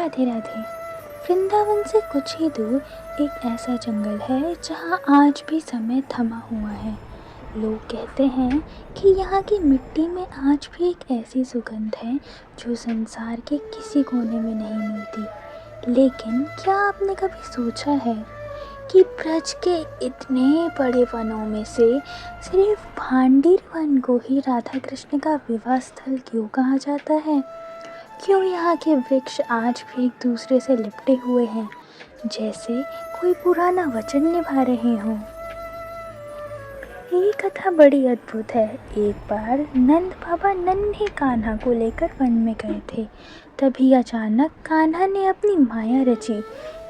राधे राधे। वृंदावन से कुछ ही दूर एक ऐसा जंगल है जहाँ आज भी समय थमा हुआ है। लोग कहते हैं कि यहाँ की मिट्टी में आज भी एक ऐसी सुगंध है जो संसार के किसी कोने में नहीं मिलती। लेकिन क्या आपने कभी सोचा है कि ब्रज के इतने बड़े वनों में से सिर्फ भांडीर वन को ही राधा कृष्ण का विवाह स्थल क्यों कहा जाता है? क्यों यहाँ के वृक्ष आज भी एक दूसरे से लिपटे हुए हैं, जैसे कोई पुराना वचन निभा रहे हों? ये कथा बड़ी अद्भुत है। एक बार नंद बाबा नन्हे कान्हा को लेकर वन में गए थे। तभी अचानक कान्हा ने अपनी माया रची।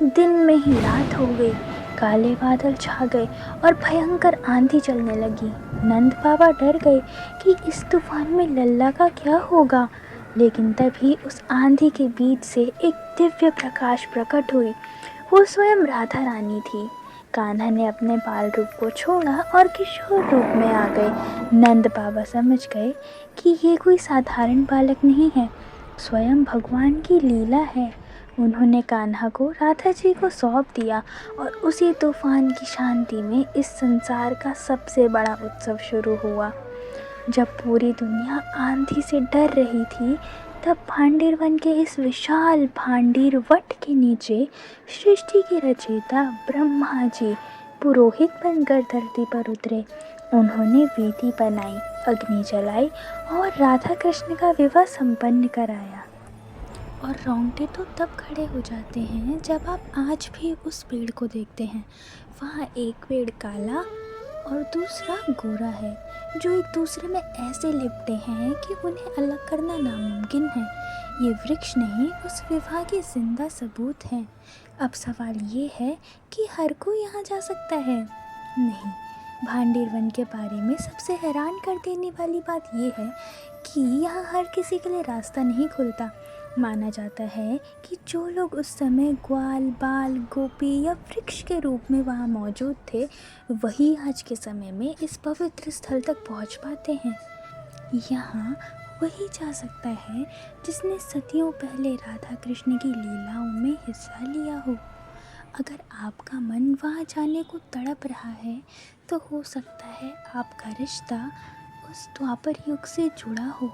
दिन में ही रात हो गई, काले बादल छा गए और भयंकर आंधी चलने लगी। नंद बाबा डर गए कि इस तूफान में लल्ला का क्या होगा। लेकिन तभी उस आंधी के बीच से एक दिव्य प्रकाश प्रकट हुई। वो स्वयं राधा रानी थी। कान्हा ने अपने बाल रूप को छोड़ा और किशोर रूप में आ गए। नंद बाबा समझ गए कि ये कोई साधारण बालक नहीं है, स्वयं भगवान की लीला है। उन्होंने कान्हा को राधा जी को सौंप दिया और उसी तूफान की शांति में इस संसार का सबसे बड़ा उत्सव शुरू हुआ। जब पूरी दुनिया आंधी से डर रही थी, तब भांडीर वन के इस विशाल भांडीर वट के नीचे सृष्टि के रचयिता ब्रह्मा जी पुरोहित बनकर धरती पर उतरे। उन्होंने वेदी बनाई, अग्नि जलाई और राधा कृष्ण का विवाह संपन्न कराया। और रोंगटे तो तब खड़े हो जाते हैं जब आप आज भी उस पेड़ को देखते हैं। वहाँ एक पेड़ काला और दूसरा गोरा है, जो एक दूसरे में ऐसे लिपटे हैं कि उन्हें अलग करना नामुमकिन है। ये वृक्ष नहीं, उस विवाह के जिंदा सबूत हैं। अब सवाल ये है कि हर कोई यहाँ जा सकता है? नहीं। भांडीर वन के बारे में सबसे हैरान कर देने वाली बात यह है कि यहाँ हर किसी के लिए रास्ता नहीं खुलता। माना जाता है कि जो लोग उस समय ग्वाल बाल गोपी या वृक्ष के रूप में वहाँ मौजूद थे, वही आज के समय में इस पवित्र स्थल तक पहुँच पाते हैं। यहाँ वही जा सकता है जिसने सदियों पहले राधा कृष्ण की लीलाओं में हिस्सा लिया हो। अगर आपका मन वहाँ जाने को तड़प रहा है, तो हो सकता है आपका रिश्ता उस द्वापर युग से जुड़ा हो।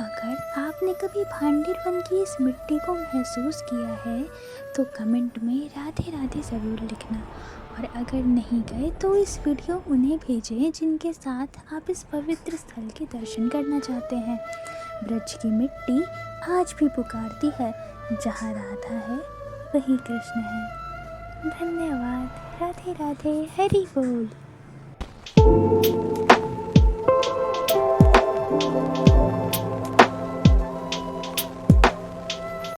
अगर आपने कभी भांडीर वन की इस मिट्टी को महसूस किया है, तो कमेंट में राधे राधे ज़रूर लिखना। और अगर नहीं गए तो इस वीडियो उन्हें भेजें जिनके साथ आप इस पवित्र स्थल के दर्शन करना चाहते हैं। ब्रज की मिट्टी आज भी पुकारती है, जहाँ राधा है वहीं कृष्ण है। धन्यवाद। राधे राधे। हरि बोल।